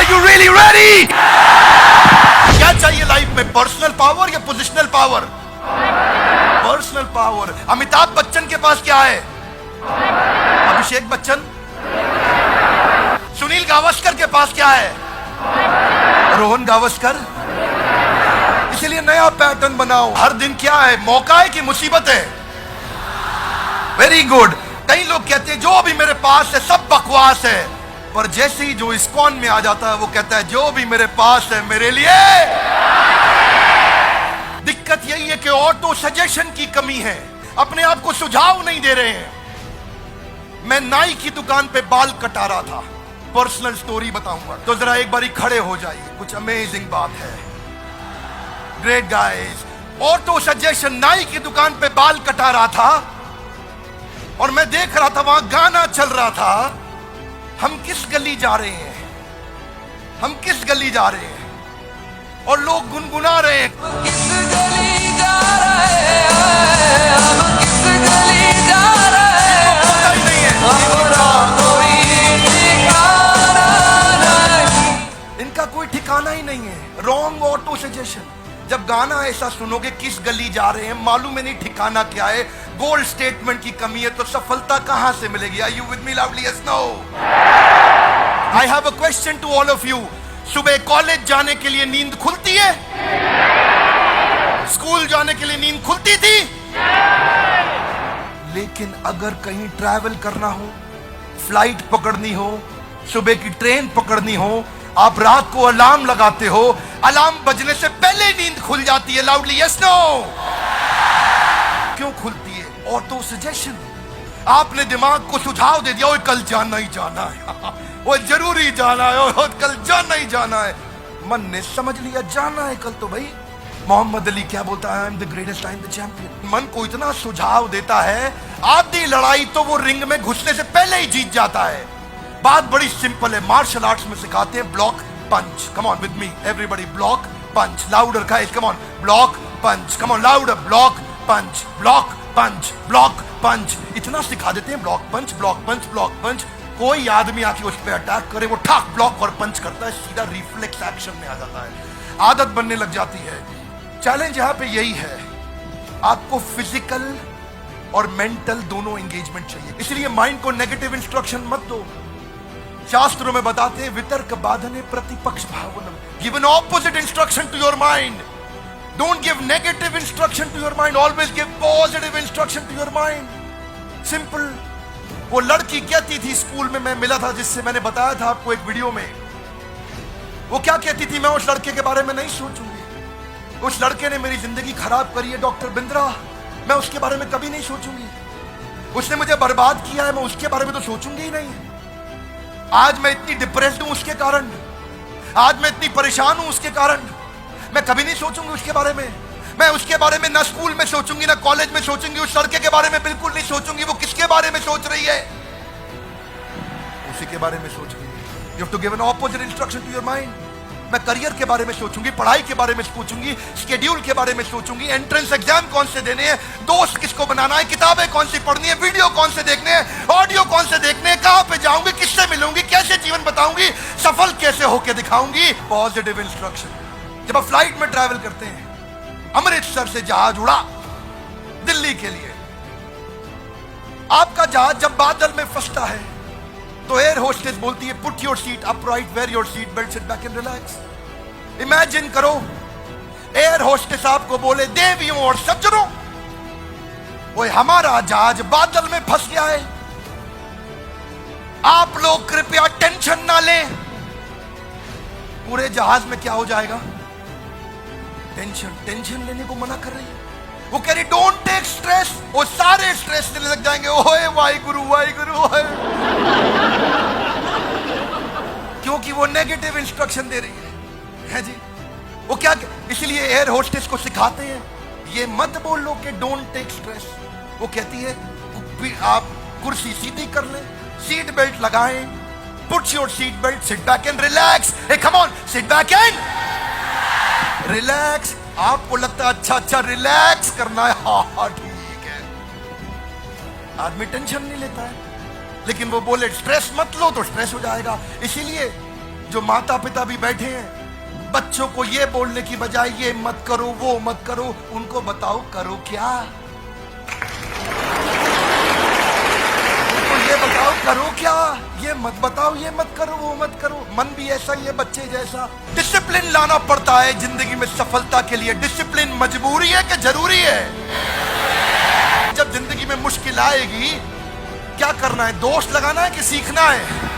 Are you really ready? क्या चाहिए life में, पर्सनल पावर या positional power? Personal power. Amitabh Bachchan के पास क्या है? अभिषेक बच्चन। सुनील गावस्कर के पास क्या है? रोहन गावस्कर। इसलिए नया पैटर्न बनाओ। हर दिन क्या है, मौका है कि मुसीबत है? Very good. कई लोग कहते हैं जो भी मेरे पास है सब बकवास है, पर जैसे ही जो इस्कॉन में आ जाता है वो कहता है जो भी मेरे पास है मेरे लिए। दिक्कत यही है कि ऑटो सजेशन की कमी है, अपने आप को सुझाव नहीं दे रहे हैं। मैं नाई की दुकान पे बाल कटा रहा था, पर्सनल स्टोरी बताऊंगा, तो जरा एक बारी खड़े हो जाइए, कुछ अमेजिंग बात है। ग्रेट गाइस, ऑटो सजेशन, नाई की दुकान पे बाल कटा रहा था और मैं देख रहा था वहां गाना चल रहा था, हम किस गली जा रहे हैं, हम किस गली जा रहे हैं, और लोग गुनगुना रहे हैं, किस गली जा रहे हैं, हम किस गली जा रहे हैं, पता ही नहीं है, हमारा कोई ठिकाना नहीं। इनका कोई ठिकाना ही नहीं है। Wrong auto suggestion. जब गाना ऐसा सुनोगे किस गली जा रहे हैं, मालूम है नहीं ठिकाना क्या है, गोल स्टेटमेंट की कमी है, तो सफलता कहां से मिलेगी? Are you with me loudly? Yes, no? I have a question to all of you. सुबह कॉलेज जाने के लिए नींद खुलती है? स्कूल जाने के लिए नींद खुलती थी? लेकिन अगर कहीं ट्रैवल करना हो, फ्लाइट पकड़नी हो, सुबह की ट्रेन पकड़नी हो, आप रात को अलार्म लगाते हो, अलार्म बजने से पहले नींद खुल जाती है। Loudly yes, no? क्यों खुलती है? Auto suggestion. आपने दिमाग को सुझाव दे दिया, ओए कल जाना ही जाना है, वो जरूरी जाना है, ओए कल जाना ही जाना है। मन ने समझ लिया जाना है कल तो भाई। मोहम्मद अली क्या बोलता है? I am the greatest, I am the champion. मन को इतना सुझाव देता है, आधी लड़ाई तो वो रिंग में घुसने से पहले ही जीत जाता है। बात बड़ी सिंपल है, मार्शल आर्ट्स में सिखाते हैं block punch. Come on with me everybody, block punch. Louder guys, come on, block punch, come on louder, block punch, block punch, block punch. इतना सिखा देते हैं, block punch, block punch, block punch. कोई आदमी आके उस पर अटैक करे, वो ठाक ब्लॉक और पंच करता है, सीधा रिफ्लेक्स एक्शन में आ जाता है, आदत बनने लग जाती है। चैलेंज यहां पे यही है, आपको फिजिकल और मेंटल दोनों एंगेजमेंट चाहिए। इसलिए माइंड को नेगेटिव इंस्ट्रक्शन मत दो। शास्त्रों में बताते हैं वितर्क बाधने प्रतिपक्ष भावनम, give an opposite instruction to your mind. Don't give negative instruction to your mind, always give positive instruction to your mind. Simple. वो लड़की कहती थी, स्कूल में मैं मिला था जिससे मैंने बताया था आपको एक वीडियो में, वो क्या कहती थी? मैं उस लड़के के बारे में नहीं सोचूंगी, उस लड़के ने मेरी जिंदगी खराब करी है डॉक्टर बिंद्रा, मैं उसके बारे में कभी नहीं सोचूंगी, उसने मुझे बर्बाद किया है, मैं उसके बारे में तो सोचूंगी ही नहीं। आज मैं इतनी डिप्रेस्ड हूं उसके कारण, आज मैं इतनी परेशान हूं उसके कारण, मैं कभी नहीं सोचूंगी उसके बारे में। मैं उसके बारे में ना स्कूल में सोचूंगी ना कॉलेज में सोचूंगी, उस लड़के के बारे में बिल्कुल नहीं सोचूंगी। वो किसके बारे में सोच रही है? उसी के बारे में सोच रही है। You have to give an opposite instruction to your mind. मैं करियर के बारे में सोचूंगी, पढ़ाई के बारे में सोचूंगी, शेड्यूल के बारे में सोचूंगी, एंट्रेंस एग्जाम कौन से देने हैं, दोस्त किसको बनाना है, किताबें कौन सी पढ़नी है, वीडियो कौन से देखने हैं, ऑडियो कौन से देखने हैं, कहां पे जाऊंगी, किससे मिलूंगी, कैसे जीवन बताऊंगी, सफल कैसे होके दिखाऊंगी। Positive instruction. जब आप फ्लाइट में ट्रैवल करते हैं, अमृतसर से जहाज उड़ा दिल्ली के लिए, आपका जहाज जब बादल में फंसता है तो एयर होस्टेस बोलती है put your seat upright, wear your seat belt, sit back and relax. Imagine करो एयर होस्टेस आपको बोले देवियों और सज्जनों, वो हमारा जहाज बादल में फंस गया है, आप लोग कृपया टेंशन ना लें। पूरे जहाज में क्या हो जाएगा? टेंशन लेने को मना कर रही है। वो कह रही डोंट टेक स्ट्रेस, वो सारे स्ट्रेस लेने लग जाएंगे। ओए वाहिगुरु वाहिगुरु, क्योंकि वो नेगेटिव इंस्ट्रक्शन दे रही है जी। वो क्या, इसलिए एयर होस्टेस को सिखाते हैं ये मत बोलो कि डोंट टेक स्ट्रेस। वो कहती है आप कुर्सी सीधी कर लें, सीट बेल्ट लगाएं, put your seat belt, sit back and relax. Hey come on, sit back and relax. आपको लगता है अच्छा रिलैक्स करना है, हाँ ठीक है, आदमी टेंशन नहीं लेता है, लेकिन वो बोले स्ट्रेस मत लो तो स्ट्रेस हो जाएगा। इसीलिए जो माता पिता भी बैठे हैं, बच्चों को ये बोलने की बजाय ये मत करो वो मत करो, उनको बताओ करो क्या। उनको ये बताओ करो क्या, ये मत बताओ ये मत करो वो मत करो। मन भी ऐसा ही है बच्चे जैसा। डिसिप्लिन लाना पड़ता है जिंदगी में सफलता के लिए। डिसिप्लिन मजबूरी है कि जरूरी है? जब जिंदगी में मुश्किल आएगी क्या करना है? दोष लगाना है कि सीखना है?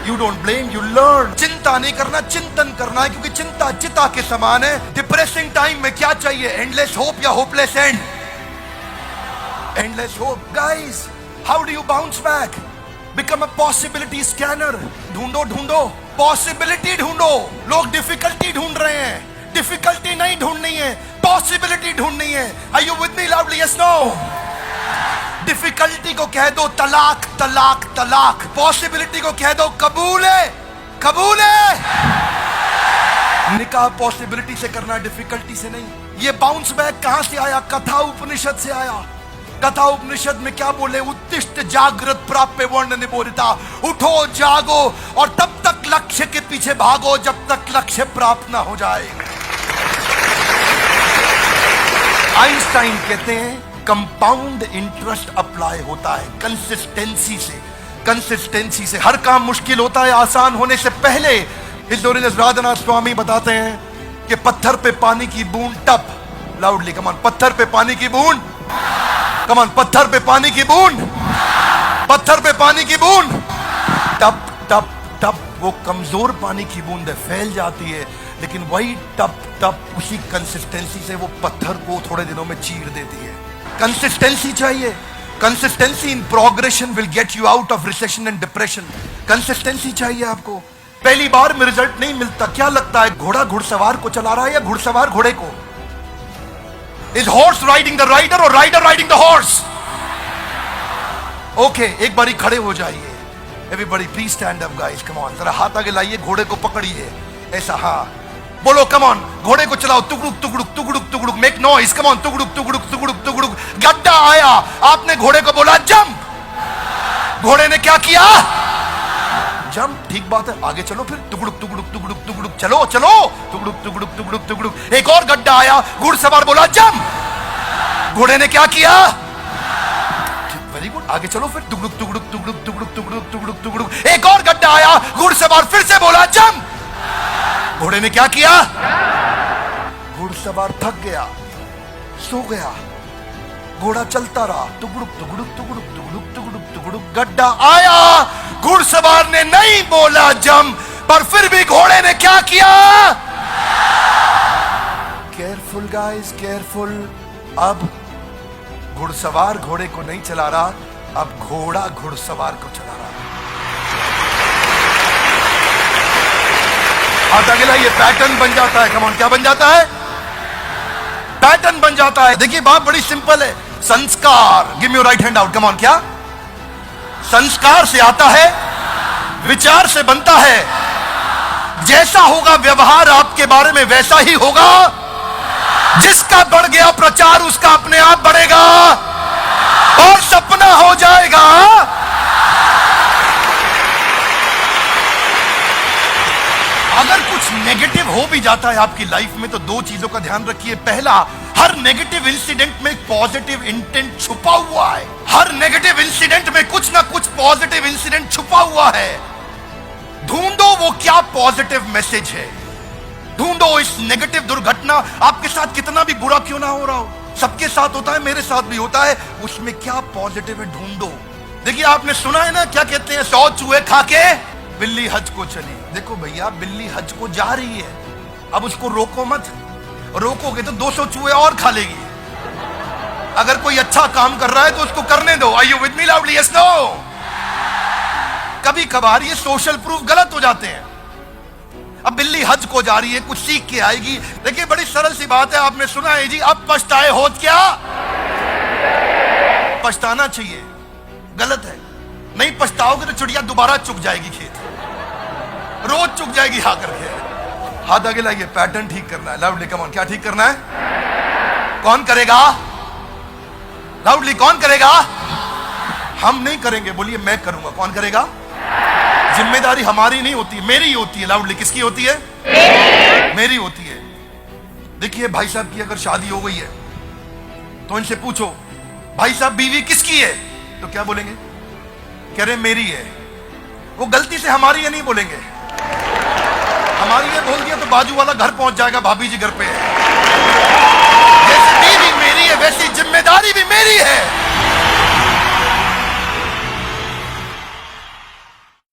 You don't blame, you learn. चिंता नहीं करना, चिंतन करना है, क्योंकि चिंता चिता के समान है। डिप्रेसिंग टाइम में क्या चाहिए? एंडलेस होप या hopeless and? Endless hope. Guys, how do you bounce back? Become a possibility scanner. ढूंढो ढूंढो, पॉसिबिलिटी ढूंढो। लोग डिफिकल्टी ढूंढ रहे हैं, डिफिकल्टी नहीं ढूंढनी है, पॉसिबिलिटी ढूंढनी है। Are you with me loudly? Yes no? Difficulty को कह दो तलाक तलाक तलाक, पॉसिबिलिटी को कह दो कबूल है कबूल है। निकाह पॉसिबिलिटी से करना, डिफिकल्टी से नहीं। ये बाउंस बैक कहां से आया? कथा उपनिषद से आया। कथा उपनिषद में क्या बोले? उत्तिष्ठ जागृत प्राप्य वर्ण निबोधिता। उठो जागो और तब तक लक्ष्य के पीछे भागो जब तक लक्ष्य प्राप्त ना हो जाए। आइंस्टाइन कहते हैं कंपाउंड इंटरेस्ट अप्लाई होता है कंसिस्टेंसी से। कंसिस्टेंसी से हर काम मुश्किल होता है आसान होने से पहले। हिंदोरियस राधानाथ स्वामी बताते हैं कि पत्थर पे पानी की बूंद टप, लाउडली कमान, पत्थर पे पानी की बूंद, कमान, पत्थर पे पानी की बूंद, पत्थर पे पानी की बूंद, टप टप टप। वो कमजोर पानी की बूंद फैल जाती है, लेकिन वही टप टप उसी कंसिस्टेंसी से वो पत्थर को थोड़े दिनों में चीर देती है। कंसिस्टेंसी चाहिए। Consistency in progression will get you out of recession and depression. Consistency चाहिए आपको। पहली बार में रिजल्ट नहीं मिलता। क्या लगता है घोड़ा घुड़सवार को चला रहा है या घुड़सवार घोड़े को? Is horse riding the rider और rider riding the horse? Okay, एक बारी खड़े हो जाइए। Everybody please stand up guys, come on. जरा हाथ आगे लाइए, घोड़े को पकड़िए ऐसा। हाँ बोलो, कम ऑन, घोड़े को चलाओ। तुगड़ुक तुगड़ुक तुगड़ुक तुगड़ुक, मेक नॉइज, कम ऑन। तुगड़ुक तुगड़ुक तुगड़ुक तुगड़ुक। गड्ढा आया, आपने घोड़े को बोला जंप। घोड़े ने क्या किया? जंप। ठीक बात है, आगे चलो फिर। तुगड़ुक तुगड़ुक तुगड़ुक तुगड़ुक, चलो चलो। तुगड़ुक तुगड़ुक तुगड़ुक तुगड़ुक। एक और गड्ढा आया, घुड़सवार बोला जंप। घोड़े ने क्या किया? वेरी गुड, आगे चलो फिर। तुगड़ुक तुगड़ुक तुगड़ुक तुगड़ुक तुगड़ुक तुगड़ुक तुगड़ुक। एक और गड्ढा आया, घुड़सवार फिर से बोला जंप। घोड़े ने क्या किया? घुड़सवार थक गया, सो गया। घोड़ा चलता रहा। तुगड़ुक तुगड़ुक तुगड़ुक तुगड़ुक तुगड़ुक तुगड़ुक। गड्ढा आया, घुड़सवार ने नहीं बोला जंप, पर फिर भी घोड़े ने क्या किया? Careful guys, careful. अब घुड़सवार घोड़े को नहीं चला रहा, अब घोड़ा घुड़सवार को चला रहा। हाथ आगे लाइए, पैटर्न बन जाता है। कम ऑन, क्या बन जाता है? पैटर्न बन जाता है। देखिए बात बड़ी सिंपल है। संस्कार, give me your right hand out, come on. क्या? संस्कार से आता है, विचार से बनता है। जैसा होगा व्यवहार आपके बारे में वैसा ही होगा। जिसका बढ़ गया प्रचार उसका अपने आप बढ़ेगा और सपना हो जाएगा। अगर कुछ नेगेटिव हो भी जाता है आपकी लाइफ में तो दो चीजों का ध्यान रखिए। पहला, हर नेगेटिव इंसिडेंट में एक पॉजिटिव इंटेंट छुपा हुआ है। हर नेगेटिव इंसिडेंट में कुछ ना कुछ पॉजिटिव इंसिडेंट छुपा हुआ है। ढूंढो वो क्या पॉजिटिव मैसेज है। ढूंढो इस नेगेटिव दुर्घटना, आपके साथ कितना भी बुरा क्यों ना हो रहा हो, सबके साथ होता है, मेरे साथ भी होता है, उसमें क्या पॉजिटिव है ढूंढो। देखिए आपने सुना है ना, क्या कहते हैं, 100 चूहे खा के बिल्ली हज को चली। देखो भैया, बिल्ली हज को जा रही है, अब उसको रोको मत। रोकोगे तो 200 चूहे और खा लेगी। अगर कोई अच्छा काम कर रहा है तो उसको करने दो। Are you with me loudly? Yes no? कभी कभार ये सोशल प्रूफ गलत हो जाते हैं। अब बिल्ली हज को जा रही है, कुछ सीख के आएगी। देखिए बड़ी सरल सी बात है, आपने सुना है जी, अब पछताए होत क्या? पछताना चाहिए, गलत है। नहीं पछताओगे तो चिड़िया दोबारा चुग जाएगी खेत, रोज चुग जाएगी आकर के। हाथ आगे लाइए, पैटर्न ठीक करना है। लाउडली कम ऑन, क्या ठीक करना है? कौन करेगा? लाउडली कौन करेगा? हम नहीं करेंगे, बोलिए मैं करूंगा। कौन करेगा? जिम्मेदारी हमारी नहीं होती, मेरी होती है। लाउडली, किसकी होती है? मेरी होती है। देखिए भाई साहब की अगर शादी हो गई है तो इनसे पूछो, भाई साहब बीवी किसकी है? तो क्या बोलेंगे? कह रहे मेरी है। वो गलती से हमारी है नहीं बोलेंगे, हमारी है बोल दिया तो बाजू वाला घर पहुंच जाएगा, भाभी जी घर पे है। जैसे बीवी मेरी है वैसी जिम्मेदारी भी मेरी है।